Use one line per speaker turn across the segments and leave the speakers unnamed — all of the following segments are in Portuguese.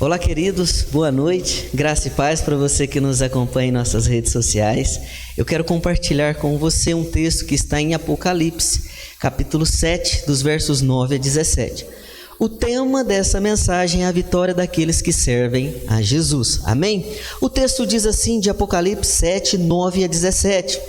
Olá, queridos, boa noite, graça e paz para você que nos acompanha em nossas redes sociais. Eu quero compartilhar com você um texto que está em Apocalipse, capítulo 7, dos versos 9 a 17. O tema dessa mensagem é a vitória daqueles que servem a Jesus, amém? O texto diz assim, de Apocalipse 7, 9 a 17.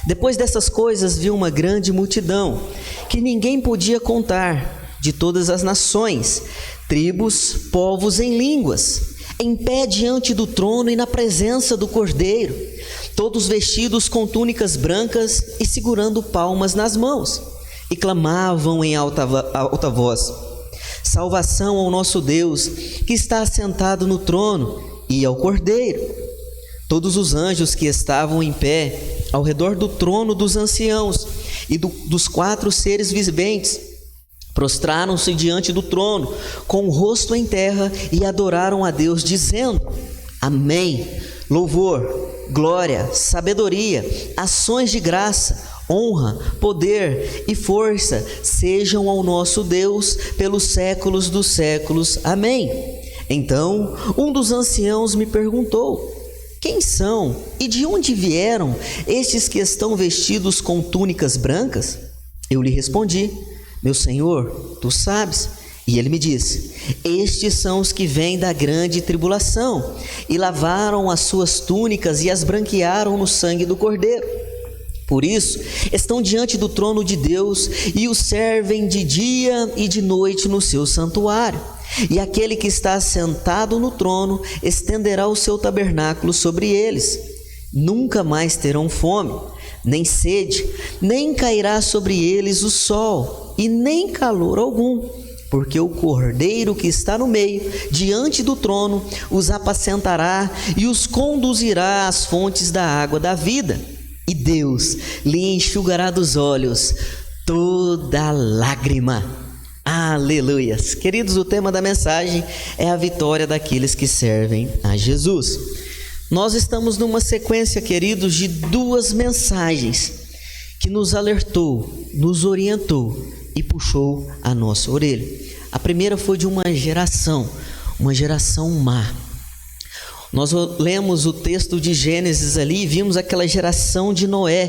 Depois dessas coisas vi uma grande multidão, que ninguém podia contar, de todas as nações, tribos, povos em línguas, em pé diante do trono e na presença do Cordeiro, todos vestidos com túnicas brancas e segurando palmas nas mãos, e clamavam em alta voz: salvação ao nosso Deus, que está assentado no trono, e ao Cordeiro. Todos os anjos que estavam em pé ao redor do trono dos anciãos e dos 4 seres viventes, prostraram-se diante do trono, com o rosto em terra, e adoraram a Deus, dizendo: Amém. Louvor, glória, sabedoria, ações de graça, honra, poder e força sejam ao nosso Deus pelos séculos dos séculos. Amém. Então, um dos anciãos me perguntou: quem são e de onde vieram estes que estão vestidos com túnicas brancas? Eu lhe respondi: meu Senhor, tu sabes. E ele me disse: estes são os que vêm da grande tribulação, e lavaram as suas túnicas e as branquearam no sangue do Cordeiro. Por isso, estão diante do trono de Deus e o servem de dia e de noite no seu santuário. E aquele que está sentado no trono estenderá o seu tabernáculo sobre eles. Nunca mais terão fome, nem sede, nem cairá sobre eles o sol, e nem calor algum, porque o Cordeiro que está no meio, diante do trono, os apacentará e os conduzirá às fontes da água da vida. E Deus lhe enxugará dos olhos toda lágrima. Aleluias! Queridos, o tema da mensagem é a vitória daqueles que servem a Jesus. Nós estamos numa sequência, queridos, de 2 mensagens que nos alertou, nos orientou e puxou a nossa orelha. A primeira foi de uma geração má. Nós lemos o texto de Gênesis ali e vimos aquela geração de Noé,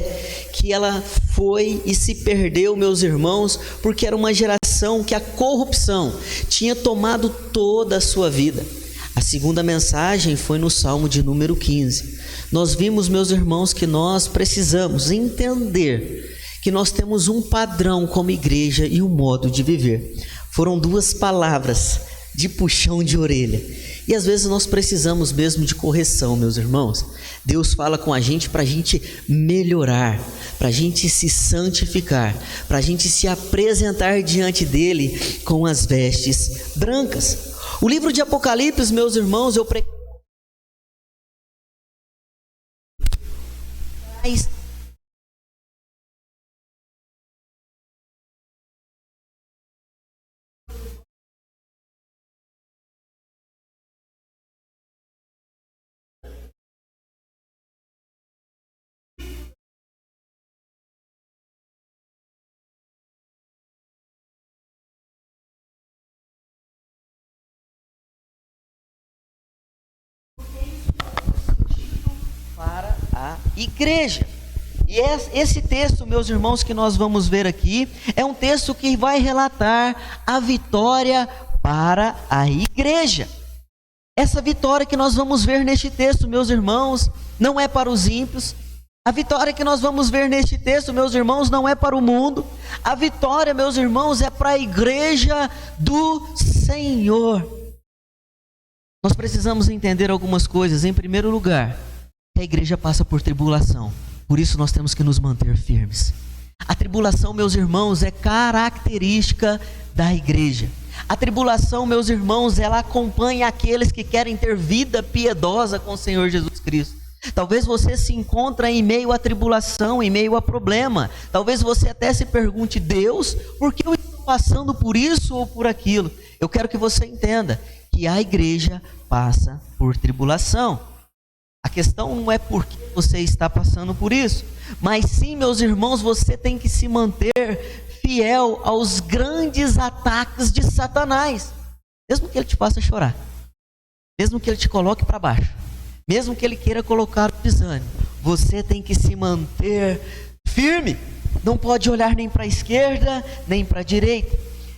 que ela foi e se perdeu, meus irmãos, porque era uma geração que a corrupção tinha tomado toda a sua vida. A segunda mensagem foi no Salmo de número 15. Nós vimos, meus irmãos, que nós precisamos entender que nós temos um padrão como igreja e um modo de viver. Foram 2 palavras de puxão de orelha. E às vezes nós precisamos mesmo de correção, meus irmãos. Deus fala com a gente para a gente melhorar, para a gente se santificar, para a gente se apresentar diante dele com as vestes brancas. O livro de Apocalipse, meus irmãos, eu para a igreja. E esse texto, meus irmãos, que nós vamos ver aqui, é um texto que vai relatar a vitória para a igreja. Essa vitória que nós vamos ver neste texto, meus irmãos, não é para os ímpios. A vitória que nós vamos ver neste texto, meus irmãos, não é para o mundo. A vitória, meus irmãos, é para a igreja do Senhor. Nós precisamos entender algumas coisas. Em primeiro lugar, a igreja passa por tribulação. Por isso nós temos que nos manter firmes. A tribulação, meus irmãos, é característica da igreja. A tribulação, meus irmãos, ela acompanha aqueles que querem ter vida piedosa com o Senhor Jesus Cristo. Talvez você se encontre em meio à tribulação, em meio a problema. Talvez você até se pergunte: Deus, por que eu estou passando por isso ou por aquilo? Eu quero que você entenda que a igreja passa por tribulação. A questão não é por que você está passando por isso, mas sim, meus irmãos, você tem que se manter fiel aos grandes ataques de Satanás, mesmo que ele te faça chorar, mesmo que ele te coloque para baixo, mesmo que ele queira colocar o desânimo, você tem que se manter firme. Não pode olhar nem para a esquerda, nem para a direita.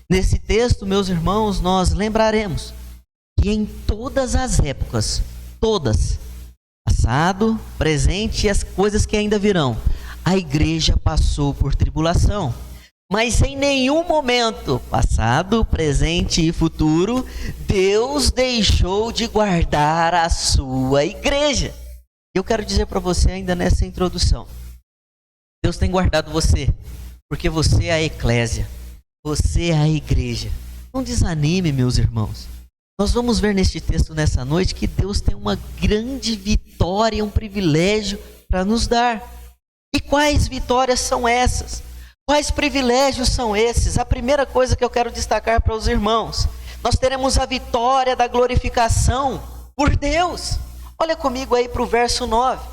Nesse texto, meus irmãos, nós lembraremos que em todas as épocas, todas, passado, presente e as coisas que ainda virão, a igreja passou por tribulação. Mas em nenhum momento, passado, presente e futuro, Deus deixou de guardar a sua igreja. Eu quero dizer para você ainda nessa introdução, Deus tem guardado você, porque você é a eclésia, você é a igreja. Não desanime, meus irmãos. Nós vamos ver neste texto nessa noite que Deus tem uma grande vitória, um privilégio para nos dar. E quais vitórias são essas? Quais privilégios são esses? A primeira coisa que eu quero destacar para os irmãos, nós teremos a vitória da glorificação por Deus. Olha comigo aí para o verso 9.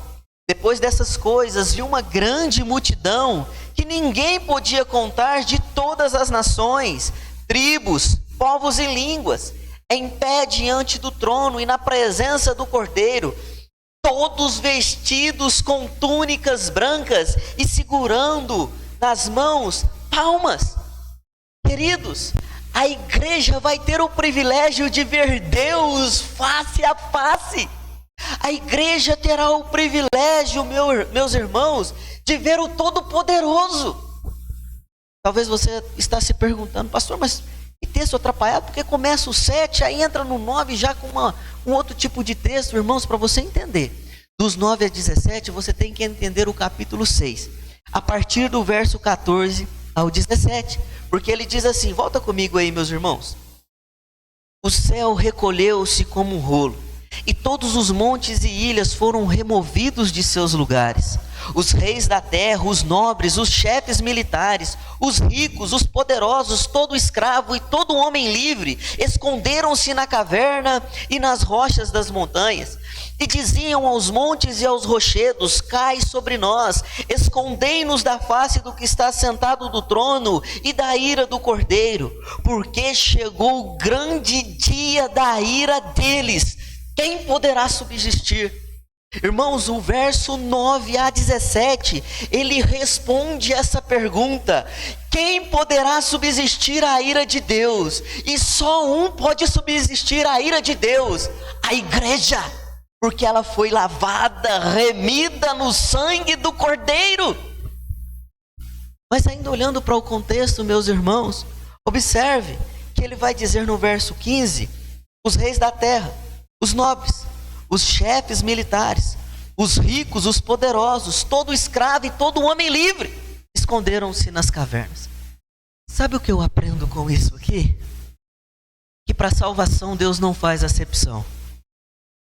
Depois dessas coisas, vi uma grande multidão que ninguém podia contar, de todas as nações, tribos, povos e línguas, em pé diante do trono e na presença do Cordeiro, todos vestidos com túnicas brancas e segurando nas mãos palmas. Queridos, a igreja vai ter o privilégio de ver Deus face a face. A igreja terá o privilégio, meus irmãos, de ver o Todo-Poderoso. Talvez você está se perguntando, pastor, mas que texto atrapalhado, porque começa o 7, aí entra no 9 já com um outro tipo de texto. Irmãos, para você entender, dos 9 a 17, você tem que entender o capítulo 6, a partir do verso 14 ao 17, porque ele diz assim, volta comigo aí, meus irmãos. O céu recolheu-se como um rolo, e todos os montes e ilhas foram removidos de seus lugares. Os reis da terra, os nobres, os chefes militares, os ricos, os poderosos, todo escravo e todo homem livre, esconderam-se na caverna e nas rochas das montanhas, e diziam aos montes e aos rochedos, cai sobre nós, escondei-nos da face do que está sentado do trono e da ira do Cordeiro, porque chegou o grande dia da ira deles. Quem poderá subsistir? Irmãos, o verso 9 a 17, ele responde essa pergunta: quem poderá subsistir à ira de Deus? E só um pode subsistir à ira de Deus: a igreja, porque ela foi lavada, remida no sangue do Cordeiro. Mas ainda olhando para o contexto, meus irmãos, observe que ele vai dizer no verso 15, os reis da terra, os nobres, os chefes militares, os ricos, os poderosos, todo escravo e todo homem livre, esconderam-se nas cavernas. Sabe o que eu aprendo com isso aqui? Que para a salvação Deus não faz acepção.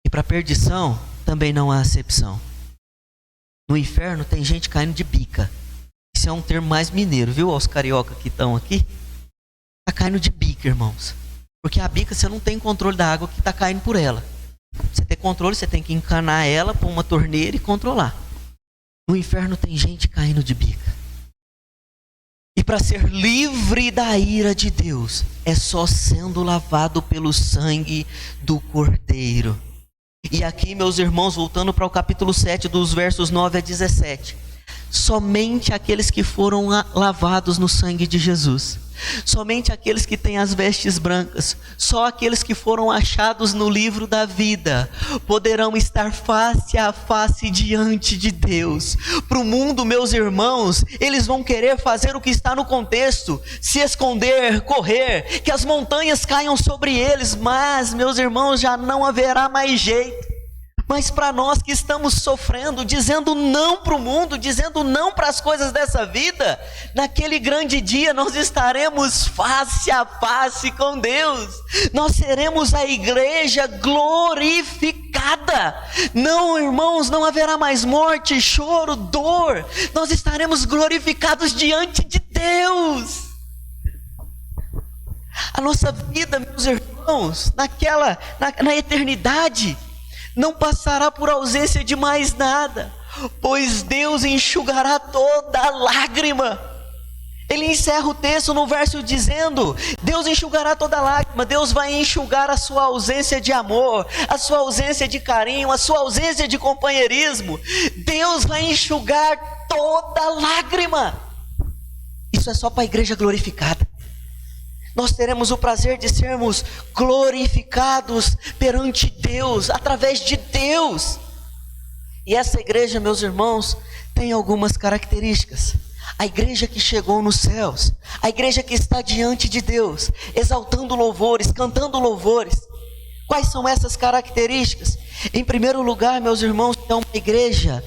E para a perdição também não há acepção. No inferno tem gente caindo de bica. Isso é um termo mais mineiro, viu? Os carioca que estão aqui. Está caindo de bica, irmãos. Porque a bica você não tem controle da água que está caindo por ela. Você tem controle, você tem que encanar ela, pôr uma torneira e controlar. No inferno tem gente caindo de bica. E para ser livre da ira de Deus, é só sendo lavado pelo sangue do Cordeiro. E aqui, meus irmãos, voltando para o capítulo 7, dos versos 9 a 17. Somente aqueles que foram lavados no sangue de Jesus, somente aqueles que têm as vestes brancas, só aqueles que foram achados no livro da vida, poderão estar face a face diante de Deus. Para o mundo, meus irmãos, eles vão querer fazer o que está no contexto, se esconder, correr, que as montanhas caiam sobre eles, mas, meus irmãos, já não haverá mais jeito. Mas para nós que estamos sofrendo, dizendo não para o mundo, dizendo não para as coisas dessa vida, naquele grande dia nós estaremos face a face com Deus. Nós seremos a igreja glorificada. Não, irmãos, não haverá mais morte, choro, dor. Nós estaremos glorificados diante de Deus. A nossa vida, meus irmãos, na eternidade, não passará por ausência de mais nada, pois Deus enxugará toda lágrima. Ele encerra o texto no verso dizendo: Deus enxugará toda lágrima, Deus vai enxugar a sua ausência de amor, a sua ausência de carinho, a sua ausência de companheirismo. Deus vai enxugar toda lágrima. Isso é só para a igreja glorificada. Nós teremos o prazer de sermos glorificados perante Deus, através de Deus. E essa igreja, meus irmãos, tem algumas características. A igreja que chegou nos céus, a igreja que está diante de Deus, exaltando louvores, cantando louvores. Quais são essas características? Em primeiro lugar, meus irmãos, é uma igreja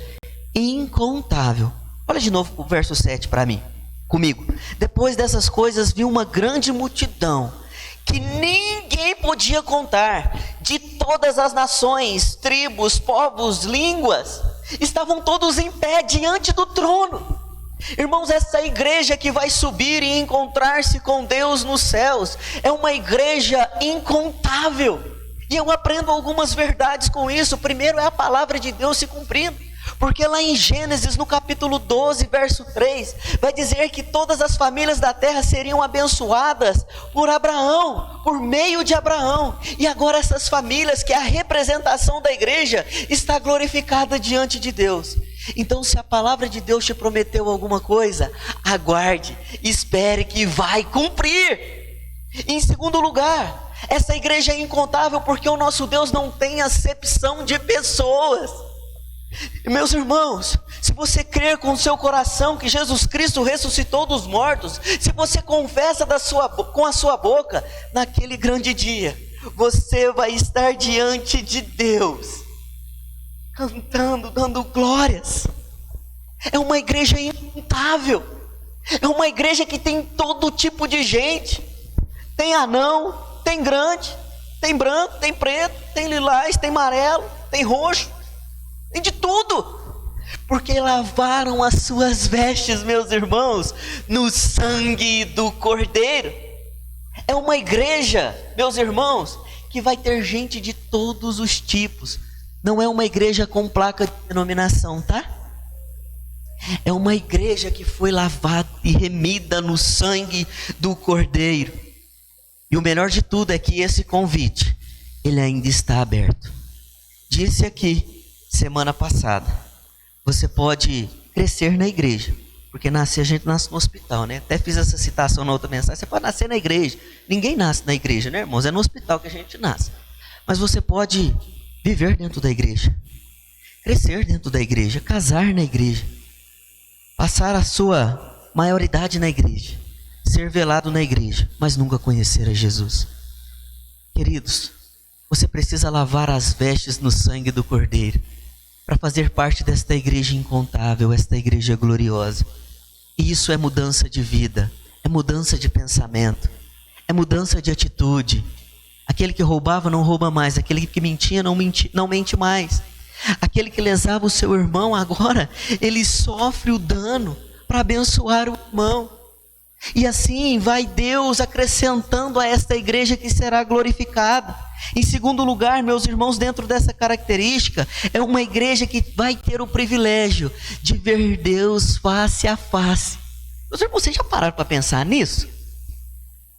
incontável. Olha de novo o verso 7 para mim, comigo. Depois dessas coisas, vi uma grande multidão, que ninguém podia contar, de todas as nações, tribos, povos, línguas. Estavam todos em pé diante do trono. Irmãos, essa igreja que vai subir e encontrar-se com Deus nos céus, é uma igreja incontável. E eu aprendo algumas verdades com isso. Primeiro é a palavra de Deus se cumprindo. Porque lá em Gênesis, no capítulo 12, verso 3, vai dizer que todas as famílias da terra seriam abençoadas por Abraão, por meio de Abraão. E agora essas famílias, que é a representação da igreja, está glorificada diante de Deus. Então, se a palavra de Deus te prometeu alguma coisa, aguarde, espere que vai cumprir. Em segundo lugar, essa igreja é incontável porque o nosso Deus não tem acepção de pessoas. Meus irmãos, se você crer com o seu coração que Jesus Cristo ressuscitou dos mortos, se você confessa com a sua boca, naquele grande dia, você vai estar diante de Deus, cantando, dando glórias. É uma igreja incontável. É uma igreja que tem todo tipo de gente. Tem anão, tem grande, tem branco, tem preto, tem lilás, tem amarelo, tem roxo, tem de tudo. Porque lavaram as suas vestes, meus irmãos, no sangue do Cordeiro. É uma igreja, meus irmãos, que vai ter gente de todos os tipos. Não é uma igreja com placa de denominação, tá? É uma igreja que foi lavada e remida no sangue do Cordeiro. E o melhor de tudo é que esse convite, ele ainda está aberto. Disse aqui, semana passada, você pode crescer na igreja. Porque a gente nasce no hospital, né? Até fiz essa citação na outra mensagem. Você pode nascer na igreja. Ninguém nasce na igreja, né, irmãos? É no hospital que a gente nasce. Mas você pode viver dentro da igreja, crescer dentro da igreja, casar na igreja, passar a sua maioridade na igreja, ser velado na igreja, mas nunca conhecer a Jesus. Queridos, você precisa lavar as vestes no sangue do Cordeiro, para fazer parte desta igreja incontável, esta igreja gloriosa. E isso é mudança de vida, é mudança de pensamento, é mudança de atitude. Aquele que roubava não rouba mais, aquele que mentia não mente mais. Aquele que lesava o seu irmão, agora ele sofre o dano para abençoar o irmão. E assim vai Deus acrescentando a esta igreja que será glorificada. Em segundo lugar, meus irmãos, dentro dessa característica, é uma igreja que vai ter o privilégio de ver Deus face a face. Meus irmãos, vocês já pararam para pensar nisso?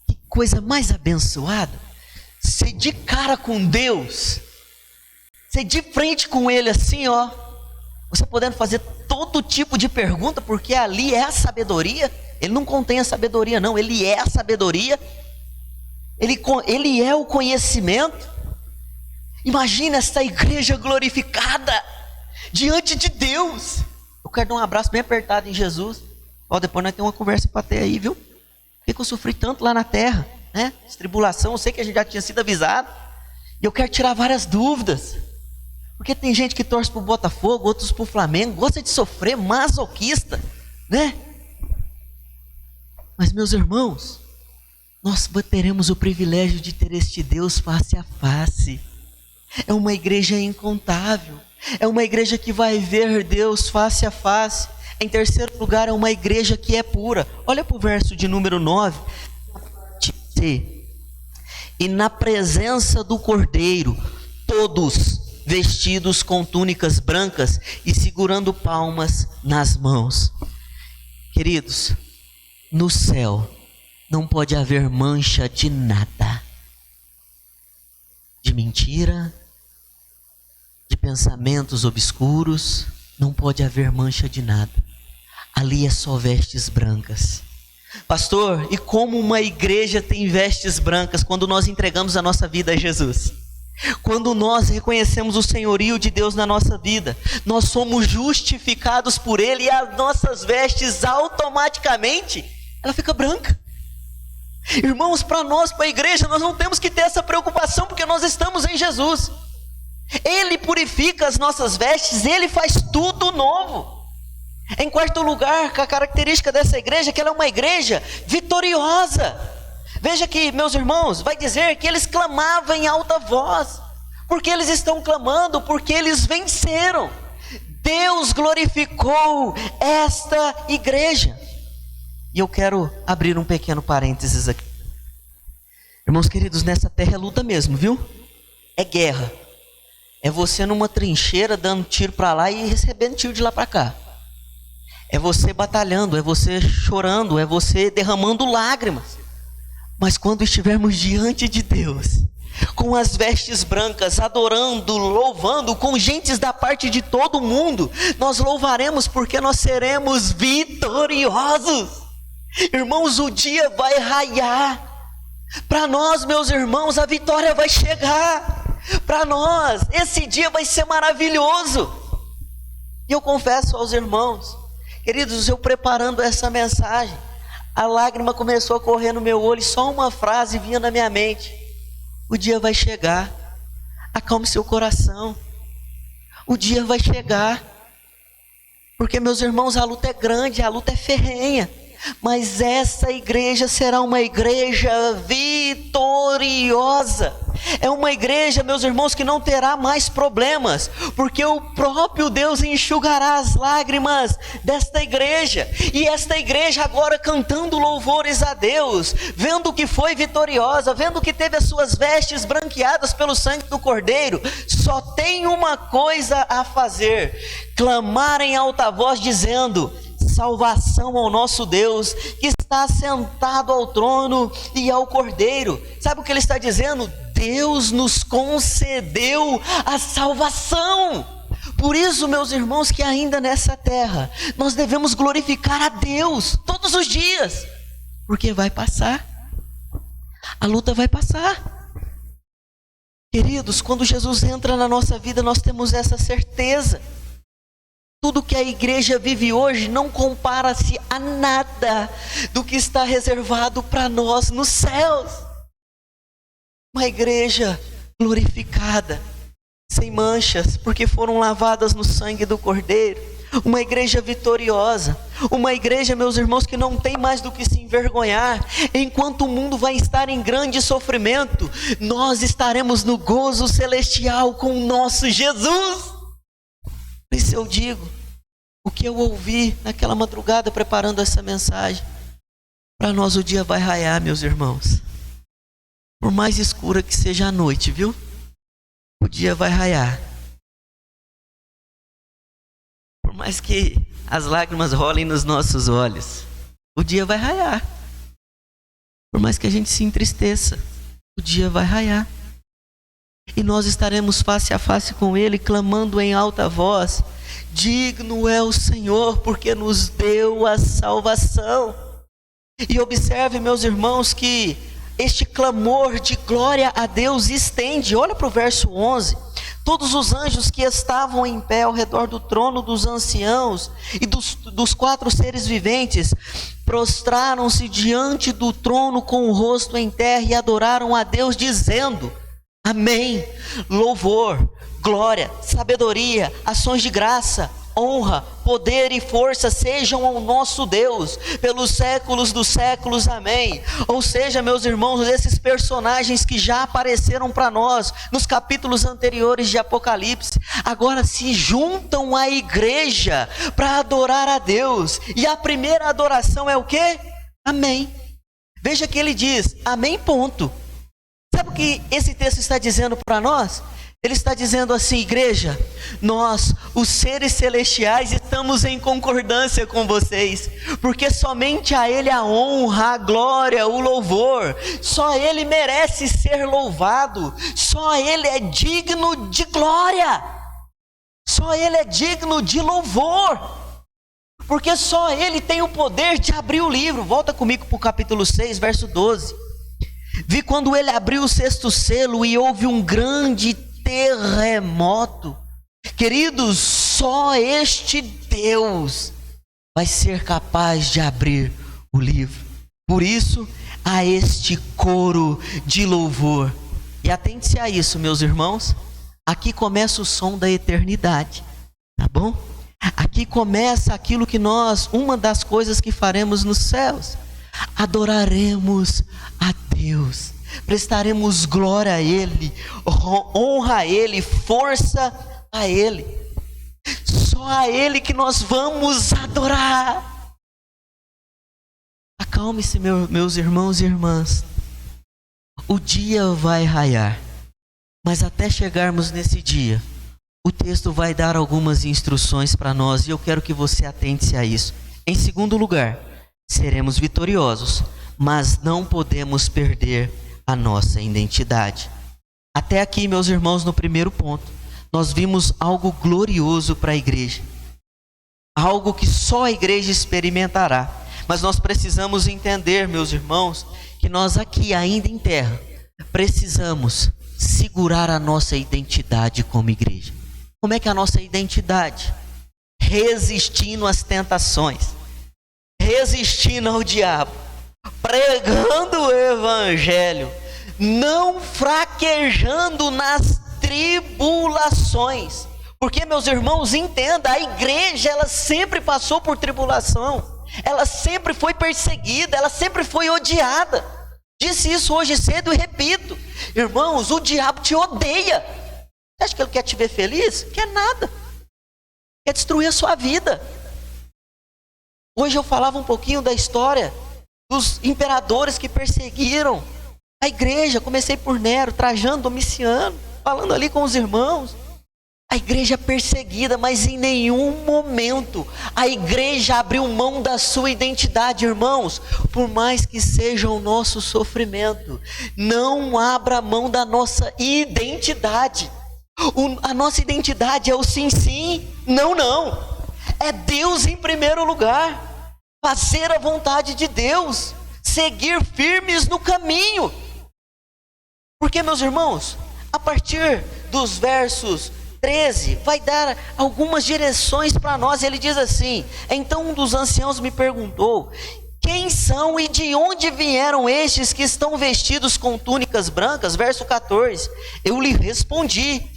Que coisa mais abençoada. Ser de cara com Deus, ser de frente com Ele assim, ó. Você podendo fazer todo tipo de pergunta, porque ali é a sabedoria. Ele não contém a sabedoria não, Ele é a sabedoria. Ele é o conhecimento. Imagina essa igreja glorificada diante de Deus. Eu quero dar um abraço bem apertado em Jesus. Ó, depois nós temos uma conversa para ter aí, viu? Por que eu sofri tanto lá na terra, né? Tribulação, eu sei que a gente já tinha sido avisado. E eu quero tirar várias dúvidas. Porque tem gente que torce para o Botafogo, outros para o Flamengo, gosta de sofrer, masoquista, né? Mas meus irmãos, nós teremos o privilégio de ter este Deus face a face. É uma igreja incontável. É uma igreja que vai ver Deus face a face. Em terceiro lugar, é uma igreja que é pura. Olha para o verso de número 9. E na presença do Cordeiro, todos vestidos com túnicas brancas e segurando palmas nas mãos. Queridos, no céu não pode haver mancha de nada, de mentira, de pensamentos obscuros, não pode haver mancha de nada. Ali é só vestes brancas. Pastor, e como uma igreja tem vestes brancas quando nós entregamos a nossa vida a Jesus? Quando nós reconhecemos o senhorio de Deus na nossa vida, nós somos justificados por Ele e as nossas vestes automaticamente, ela fica branca. Irmãos, para nós, para a igreja, nós não temos que ter essa preocupação porque nós estamos em Jesus. Ele purifica as nossas vestes, Ele faz tudo novo. Em quarto lugar, a característica dessa igreja é que ela é uma igreja vitoriosa. Veja que, meus irmãos, vai dizer que eles clamavam em alta voz. Porque eles estão clamando? Porque eles venceram. Deus glorificou esta igreja. E eu quero abrir um pequeno parênteses aqui. Irmãos queridos, nessa terra é luta mesmo, viu? É guerra. É você numa trincheira dando tiro para lá e recebendo tiro de lá para cá. É você batalhando, é você chorando, é você derramando lágrimas. Mas quando estivermos diante de Deus, com as vestes brancas, adorando, louvando, com gentes da parte de todo mundo, nós louvaremos porque nós seremos vitoriosos. Irmãos, o dia vai raiar. Para nós, meus irmãos, a vitória vai chegar. Para nós, esse dia vai ser maravilhoso. E eu confesso aos irmãos, queridos, eu preparando essa mensagem, a lágrima começou a correr no meu olho e só uma frase vinha na minha mente: o dia vai chegar, acalme seu coração, o dia vai chegar. Porque, meus irmãos, a luta é grande, a luta é ferrenha, mas essa igreja será uma igreja vitoriosa. É uma igreja, meus irmãos, que não terá mais problemas, porque o próprio Deus enxugará as lágrimas desta igreja. E esta igreja agora cantando louvores a Deus, vendo que foi vitoriosa, vendo que teve as suas vestes branqueadas pelo sangue do Cordeiro, só tem uma coisa a fazer: clamar em alta voz dizendo: salvação ao nosso Deus, que está sentado ao trono e ao Cordeiro. Sabe o que ele está dizendo? Deus nos concedeu a salvação. Por isso, meus irmãos, que ainda nessa terra, nós devemos glorificar a Deus todos os dias, porque vai passar, a luta vai passar. Queridos, quando Jesus entra na nossa vida, nós temos essa certeza. Tudo que a igreja vive hoje não compara-se a nada do que está reservado para nós nos céus. Uma igreja glorificada, sem manchas, porque foram lavadas no sangue do Cordeiro. Uma igreja vitoriosa. Uma igreja, meus irmãos, que não tem mais do que se envergonhar. Enquanto o mundo vai estar em grande sofrimento, nós estaremos no gozo celestial com o nosso Jesus. Por isso eu digo, o que eu ouvi naquela madrugada preparando essa mensagem, para nós o dia vai raiar, meus irmãos. Por mais escura que seja a noite, viu? O dia vai raiar. Por mais que as lágrimas rolem nos nossos olhos, o dia vai raiar. Por mais que a gente se entristeça, o dia vai raiar. E nós estaremos face a face com Ele, clamando em alta voz: digno é o Senhor, porque nos deu a salvação. E observe, meus irmãos, que este clamor de glória a Deus estende. Olha para o verso 11. Todos os anjos que estavam em pé ao redor do trono dos anciãos e dos quatro seres viventes prostraram-se diante do trono com o rosto em terra e adoraram a Deus, dizendo: amém, louvor, glória, sabedoria, ações de graça, honra, poder e força sejam ao nosso Deus, pelos séculos dos séculos, amém. Ou seja, meus irmãos, esses personagens que já apareceram para nós nos capítulos anteriores de Apocalipse, agora se juntam à igreja para adorar a Deus. E a primeira adoração é o quê? Amém. Veja que ele diz, amém, ponto. Sabe o que esse texto está dizendo para nós? Ele está dizendo assim: igreja, nós, os seres celestiais, estamos em concordância com vocês, porque somente a Ele a honra, a glória, o louvor, só Ele merece ser louvado, só Ele é digno de glória, só Ele é digno de louvor, porque só Ele tem o poder de abrir o livro. Volta comigo para o capítulo 6, verso 12. Vi quando Ele abriu o sexto selo e houve um grande terremoto. Queridos, só este Deus vai ser capaz de abrir o livro. Por isso, a este coro de louvor. E atente-se a isso, meus irmãos. Aqui começa o som da eternidade, tá bom? Aqui começa aquilo que uma das coisas que faremos nos céus. Adoraremos a Deus, prestaremos glória a Ele, honra a Ele, força a Ele. Só a Ele que nós vamos adorar. Acalme-se, meus irmãos e irmãs. O dia vai raiar, mas até chegarmos nesse dia, o texto vai dar algumas instruções para nós, e eu quero que você atente-se a isso. Em segundo lugar, seremos vitoriosos, mas não podemos perder a nossa identidade. Até aqui, meus irmãos, no primeiro ponto, nós vimos algo glorioso para a igreja, algo que só a igreja experimentará. Mas nós precisamos entender, meus irmãos, que nós aqui, ainda em terra, precisamos segurar a nossa identidade como igreja. Como é que é a nossa identidade? Resistindo às tentações, resistindo ao diabo, pregando o evangelho, não fraquejando nas tribulações. Porque, meus irmãos, entenda, a igreja, ela sempre passou por tribulação, ela sempre foi perseguida, ela sempre foi odiada. Disse isso hoje cedo e repito, irmãos, o diabo te odeia. Você acha que ele quer te ver feliz? Quer nada, quer destruir a sua vida. Hoje eu falava um pouquinho da história dos imperadores que perseguiram a igreja. Comecei por Nero, Trajano, Domiciano, falando ali com os irmãos. A igreja perseguida, mas em nenhum momento a igreja abriu mão da sua identidade, irmãos. Por mais que seja o nosso sofrimento, não abra mão da nossa identidade. A nossa identidade é o sim, sim, não, não. É Deus em primeiro lugar, fazer a vontade de Deus, seguir firmes no caminho. Porque, meus irmãos, a partir dos versos 13, vai dar algumas direções para nós. Ele diz assim: então um dos anciãos me perguntou: quem são e de onde vieram estes que estão vestidos com túnicas brancas? Verso 14, eu lhe respondi: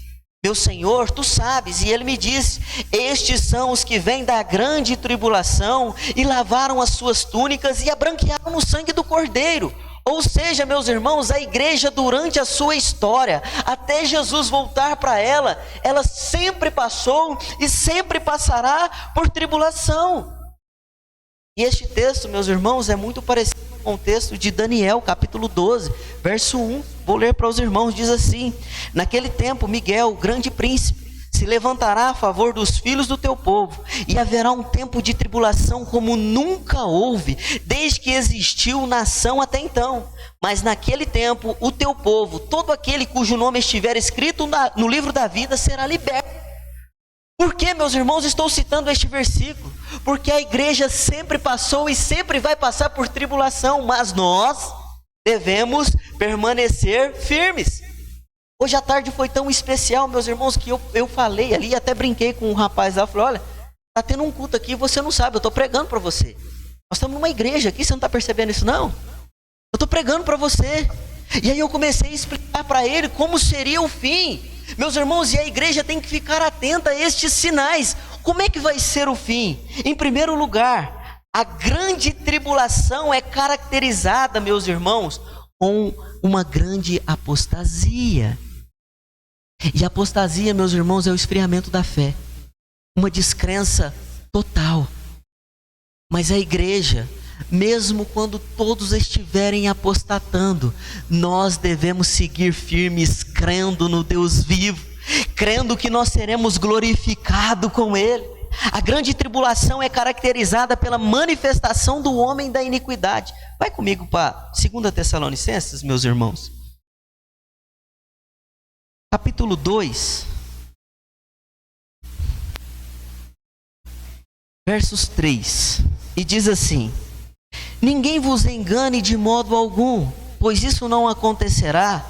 meu Senhor, tu sabes. E ele me disse: estes são os que vêm da grande tribulação e lavaram as suas túnicas e a branquearam no sangue do Cordeiro. Ou seja, meus irmãos, a igreja durante a sua história, até Jesus voltar para ela, ela sempre passou e sempre passará por tribulação. E este texto, meus irmãos, é muito parecido com o texto de Daniel, capítulo 12, verso 1. Vou ler para os irmãos, diz assim: naquele tempo, Miguel, o grande príncipe, se levantará a favor dos filhos do teu povo, e haverá um tempo de tribulação como nunca houve, desde que existiu nação até então. Mas naquele tempo, o teu povo, todo aquele cujo nome estiver escrito no livro da vida, será liberto. Por que, meus irmãos, estou citando este versículo? Porque a igreja sempre passou e sempre vai passar por tribulação, mas nós devemos permanecer firmes. Hoje à tarde foi tão especial, meus irmãos, que eu falei ali, até brinquei com um rapaz lá, falei: olha, está tendo um culto aqui, você não sabe, eu estou pregando para você. Nós estamos numa igreja aqui, você não está percebendo isso não? Eu estou pregando para você. E aí eu comecei a explicar para ele como seria o fim. Meus irmãos, e a igreja tem que ficar atenta a estes sinais. Como é que vai ser o fim? Em primeiro lugar, a grande tribulação é caracterizada, meus irmãos, com uma grande apostasia. E apostasia, meus irmãos, é o esfriamento da fé, uma descrença total. Mas a igreja, mesmo quando todos estiverem apostatando, nós devemos seguir firmes, crendo no Deus vivo, crendo que nós seremos glorificados com Ele. A grande tribulação é caracterizada pela manifestação do homem da iniquidade. Vai comigo para 2 Tessalonicenses, meus irmãos. Capítulo 2. Versos 3. E diz assim: ninguém vos engane de modo algum, pois isso não acontecerá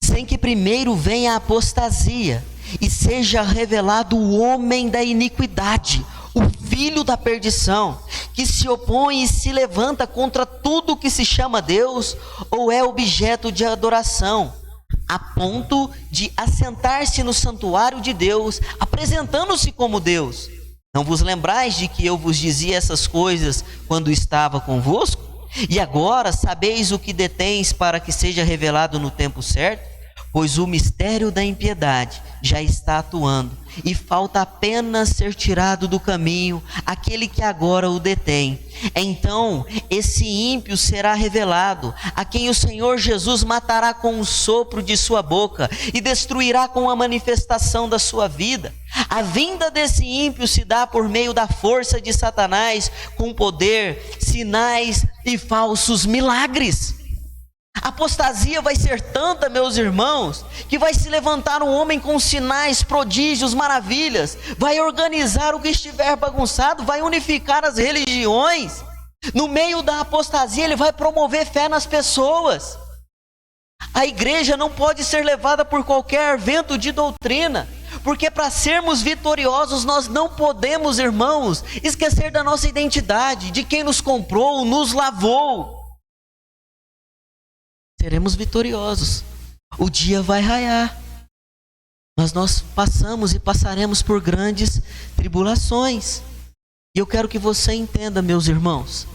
sem que primeiro venha a apostasia e seja revelado o homem da iniquidade, o filho da perdição, que se opõe e se levanta contra tudo que se chama Deus ou é objeto de adoração, a ponto de assentar-se no santuário de Deus, apresentando-se como Deus. Não vos lembrais de que eu vos dizia essas coisas quando estava convosco? E agora sabeis o que detens para que seja revelado no tempo certo? Pois o mistério da impiedade já está atuando, e falta apenas ser tirado do caminho aquele que agora o detém. Então esse ímpio será revelado, a quem o Senhor Jesus matará com o sopro de sua boca e destruirá com a manifestação da sua vida. A vinda desse ímpio se dá por meio da força de Satanás, com poder, sinais e falsos milagres. A apostasia vai ser tanta, meus irmãos, que vai se levantar um homem com sinais, prodígios, maravilhas, vai organizar o que estiver bagunçado, vai unificar as religiões. No meio da apostasia, ele vai promover fé nas pessoas. A igreja não pode ser levada por qualquer vento de doutrina, porque para sermos vitoriosos nós não podemos, irmãos, esquecer da nossa identidade, de quem nos comprou, nos lavou. Seremos vitoriosos. O dia vai raiar, mas nós passamos e passaremos por grandes tribulações. E eu quero que você entenda, meus irmãos,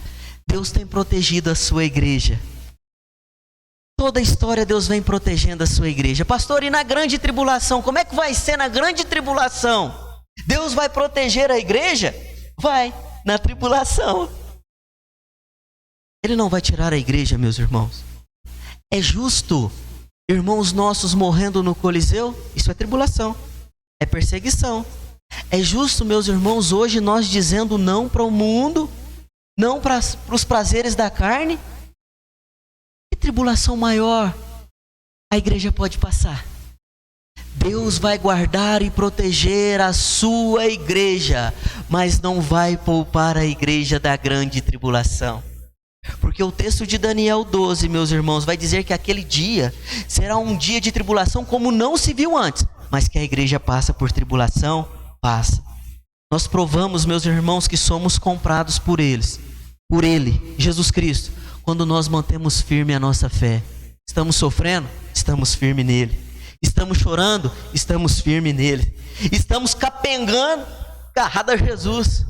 Deus tem protegido a sua igreja. Toda a história Deus vem protegendo a sua igreja. Pastor, e na grande tribulação? Como é que vai ser na grande tribulação? Deus vai proteger a igreja? Vai, na tribulação. Ele não vai tirar a igreja, meus irmãos. É justo irmãos nossos morrendo no Coliseu? Isso é tribulação, é perseguição. É justo, meus irmãos, hoje nós dizendo não para o mundo, não para os prazeres da carne? Que tribulação maior a igreja pode passar? Deus vai guardar e proteger a sua igreja, mas não vai poupar a igreja da grande tribulação. Porque o texto de Daniel 12, meus irmãos, vai dizer que aquele dia será um dia de tribulação como não se viu antes. Mas que a igreja passa por tribulação, passa. Nós provamos, meus irmãos, que somos comprados por eles, por Ele, Jesus Cristo, quando nós mantemos firme a nossa fé. Estamos sofrendo? Estamos firmes nele. Estamos chorando? Estamos firmes nele. Estamos capengando, agarrado a Jesus.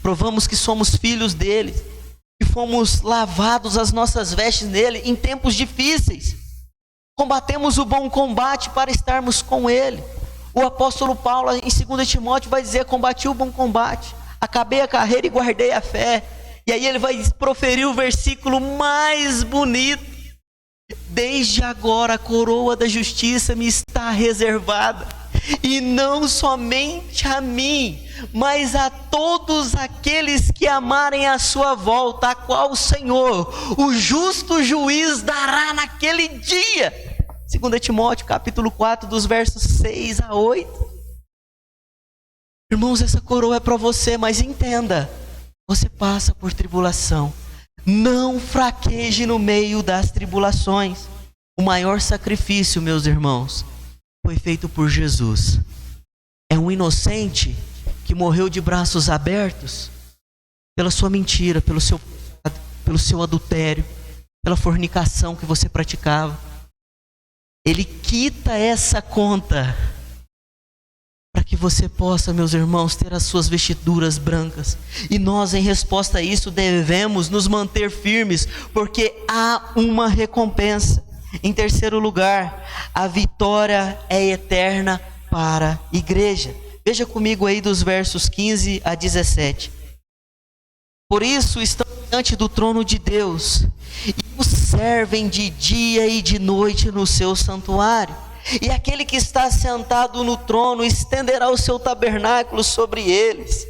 Provamos que somos filhos dele, que fomos lavados as nossas vestes nele em tempos difíceis. Combatemos o bom combate para estarmos com ele. O apóstolo Paulo em 2 Timóteo vai dizer: combati o bom combate, acabei a carreira e guardei a fé. E aí ele vai proferir o versículo mais bonito: desde agora a coroa da justiça me está reservada, e não somente a mim, mas a todos aqueles que amarem a sua volta, a qual o Senhor, o justo juiz, dará naquele dia. 2 Timóteo capítulo 4, dos versos 6 a 8. Irmãos, essa coroa é para você, mas entenda, você passa por tribulação. Não fraqueje no meio das tribulações. O maior sacrifício, meus irmãos, foi feito por Jesus. É um inocente que morreu de braços abertos pela sua mentira, pelo seu adultério, pela fornicação que você praticava. Ele quita essa conta para que você possa, meus irmãos, ter as suas vestiduras brancas. E nós, em resposta a isso, devemos nos manter firmes, porque há uma recompensa. Em terceiro lugar, a vitória é eterna para a igreja. Veja comigo aí dos versos 15 a 17. Por isso estão diante do trono de Deus, e o servem de dia e de noite no seu santuário, e aquele que está sentado no trono estenderá o seu tabernáculo sobre eles.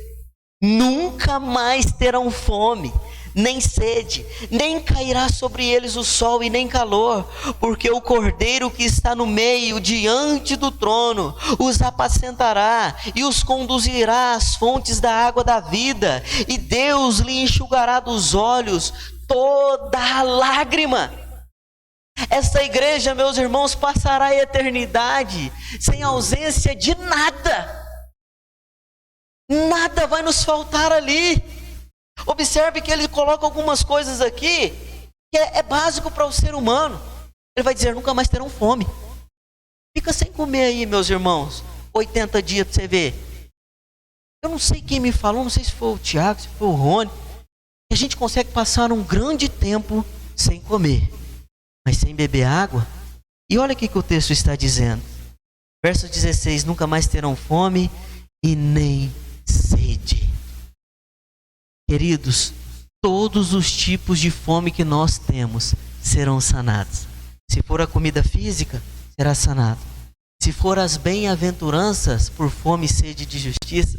Nunca mais terão fome, nem sede, nem cairá sobre eles o sol e nem calor, porque o Cordeiro que está no meio, diante do trono, os apacentará e os conduzirá às fontes da água da vida, e Deus lhe enxugará dos olhos toda a lágrima. Essa igreja, meus irmãos, passará a eternidade sem ausência de nada. Nada vai nos faltar ali. Observe que ele coloca algumas coisas aqui que é básico para o ser humano. Ele vai dizer: nunca mais terão fome. Fica sem comer aí, meus irmãos, 80 dias para você ver. Eu não sei quem me falou, não sei se foi o Tiago, se foi o Rony, que a gente consegue passar um grande tempo sem comer, mas sem beber água. E olha o que o texto está dizendo. Verso 16: nunca mais terão fome e nem sede. Queridos, todos os tipos de fome que nós temos serão sanados. Se for a comida física, será sanado. Se for as bem-aventuranças por fome e sede de justiça,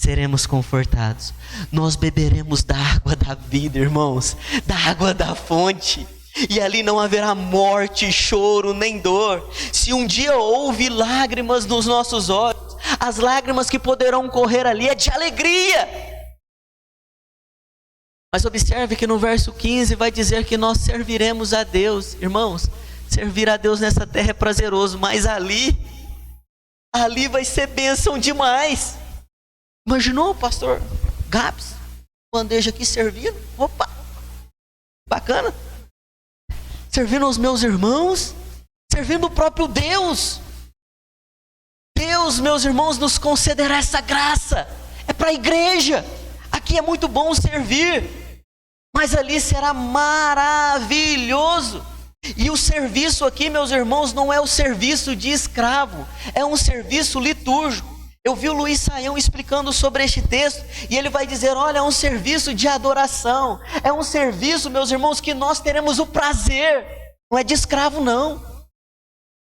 seremos confortados. Nós beberemos da água da vida, irmãos, da água da fonte. E ali não haverá morte, choro, nem dor. Se um dia houve lágrimas nos nossos olhos, as lágrimas que poderão correr ali é de alegria. Mas observe que no verso 15 vai dizer que nós serviremos a Deus. Irmãos, servir a Deus nessa terra é prazeroso, mas ali vai ser bênção demais. Imaginou o pastor Gabs, bandeja aqui servindo? Opa, bacana. Servindo aos meus irmãos, servindo o próprio Deus. Deus, meus irmãos, nos concederá essa graça. É para a igreja. Aqui é muito bom servir, mas ali será maravilhoso. E o serviço aqui, meus irmãos, não é o serviço de escravo, é um serviço litúrgico. Eu vi o Luiz Saião explicando sobre este texto, e ele vai dizer: olha, é um serviço de adoração, é um serviço, meus irmãos, que nós teremos o prazer, não é de escravo não.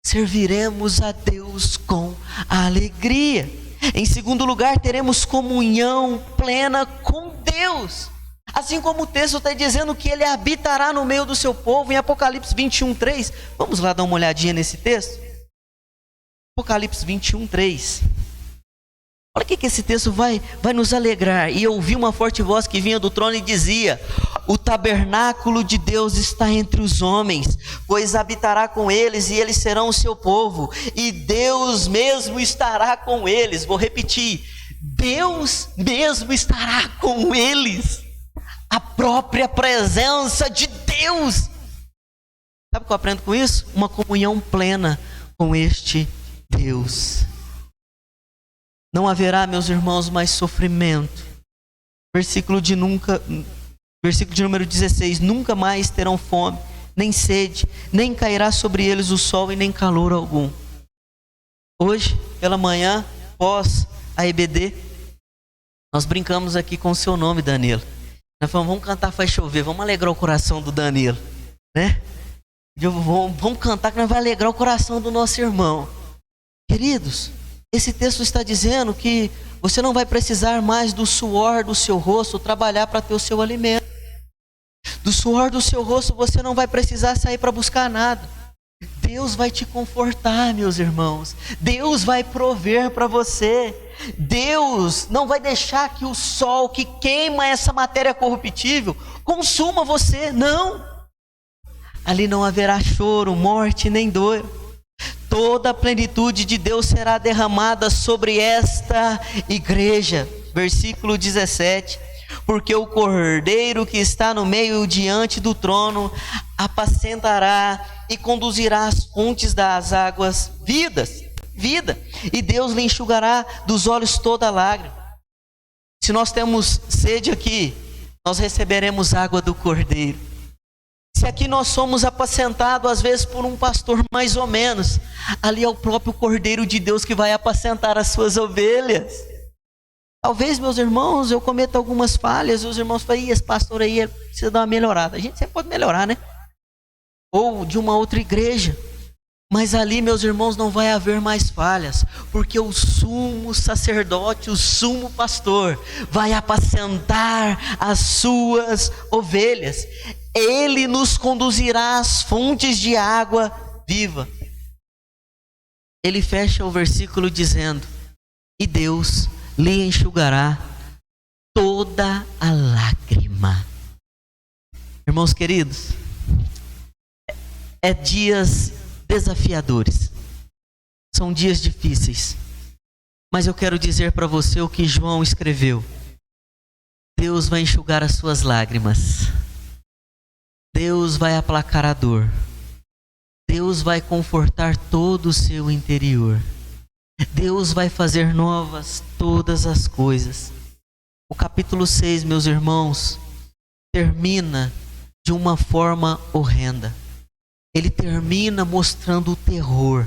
Serviremos a Deus com alegria. Em segundo lugar, teremos comunhão plena com Deus. Assim como o texto está dizendo que Ele habitará no meio do seu povo, em Apocalipse 21:3. Vamos lá dar uma olhadinha nesse texto? Apocalipse 21:3. Olha o que esse texto vai nos alegrar. E eu ouvi uma forte voz que vinha do trono e dizia: o tabernáculo de Deus está entre os homens, pois habitará com eles, e eles serão o seu povo, e Deus mesmo estará com eles. Vou repetir: Deus mesmo estará com eles. A própria presença de Deus. Sabe o que eu aprendo com isso? Uma comunhão plena com este Deus. Não haverá, meus irmãos, mais sofrimento. Versículo de número 16: nunca mais terão fome, nem sede, nem cairá sobre eles o sol e nem calor algum. Hoje, pela manhã, pós a EBD, nós brincamos aqui com o seu nome, Danilo. Nós falamos: vamos cantar Faz Chover, vamos alegrar o coração do Danilo, né? Vamos cantar que nós vamos alegrar o coração do nosso irmão. Queridos, esse texto está dizendo que você não vai precisar mais do suor do seu rosto trabalhar para ter o seu alimento. Do suor do seu rosto você não vai precisar sair para buscar nada. Deus vai te confortar, meus irmãos. Deus vai prover para você. Deus não vai deixar que o sol que queima essa matéria corruptível consuma você, não. Ali não haverá choro, morte nem dor. Toda a plenitude de Deus será derramada sobre esta igreja. Versículo 17: porque o Cordeiro que está no meio diante do trono apacentará e conduzirá as fontes das águas vida, e Deus lhe enxugará dos olhos toda lágrima. Se nós temos sede aqui, nós receberemos água do Cordeiro. Se aqui nós somos apacentados às vezes por um pastor mais ou menos, ali é o próprio Cordeiro de Deus que vai apacentar as suas ovelhas. Talvez, meus irmãos, eu cometa algumas falhas, e os irmãos falam: esse pastor aí precisa dar uma melhorada. A gente sempre pode melhorar, né? Ou de uma outra igreja. Mas ali, meus irmãos, não vai haver mais falhas, porque o sumo sacerdote, o sumo pastor, vai apacentar as suas ovelhas. Ele nos conduzirá às fontes de água viva. Ele fecha o versículo dizendo: e Deus lhe enxugará toda a lágrima. Irmãos queridos, é dias desafiadores, são dias difíceis, mas eu quero dizer para você o que João escreveu: Deus vai enxugar as suas lágrimas, Deus vai aplacar a dor, Deus vai confortar todo o seu interior, Deus vai fazer novas todas as coisas. O capítulo 6, meus irmãos, termina de uma forma horrenda. Ele termina mostrando o terror.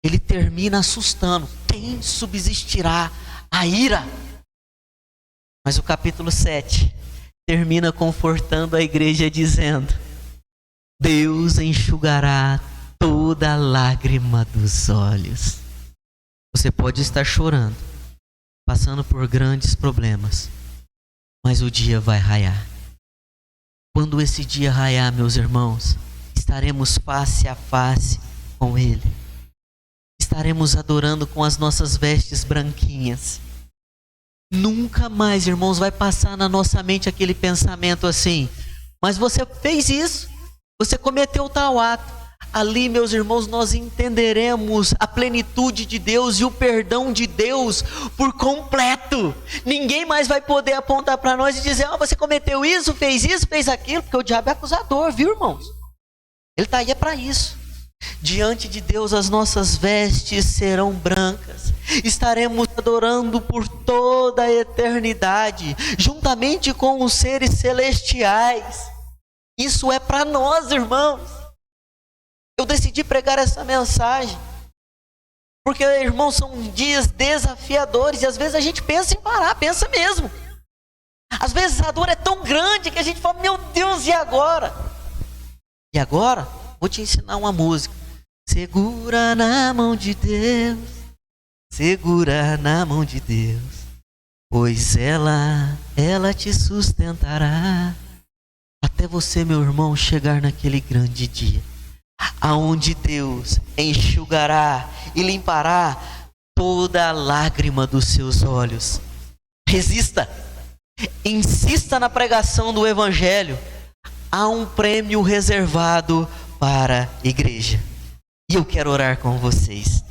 Ele termina assustando. Quem subsistirá à ira? Mas o capítulo 7 termina confortando a igreja dizendo: Deus enxugará toda a lágrima dos olhos. Você pode estar chorando, passando por grandes problemas, mas o dia vai raiar. Quando esse dia raiar, meus irmãos, estaremos face a face com Ele. Estaremos adorando com as nossas vestes branquinhas. Nunca mais, irmãos, vai passar na nossa mente aquele pensamento assim: mas você fez isso, você cometeu tal ato. Ali, meus irmãos, nós entenderemos a plenitude de Deus e o perdão de Deus por completo. Ninguém mais vai poder apontar para nós e dizer: você cometeu isso, fez aquilo, porque o diabo é acusador, viu, irmãos? Ele está aí para isso. Diante de Deus as nossas vestes serão brancas. Estaremos adorando por toda a eternidade, juntamente com os seres celestiais. Isso é para nós, irmãos. Eu decidi pregar essa mensagem porque, irmãos, são dias desafiadores e às vezes a gente pensa em parar, pensa mesmo. Às vezes a dor é tão grande que a gente fala: meu Deus, e agora? E agora, vou te ensinar uma música. Segura na mão de Deus, segura na mão de Deus, pois ela te sustentará, até você, meu irmão, chegar naquele grande dia, aonde Deus enxugará e limpará toda a lágrima dos seus olhos. Resista, insista na pregação do Evangelho. Há um prêmio reservado para a igreja. E eu quero orar com vocês.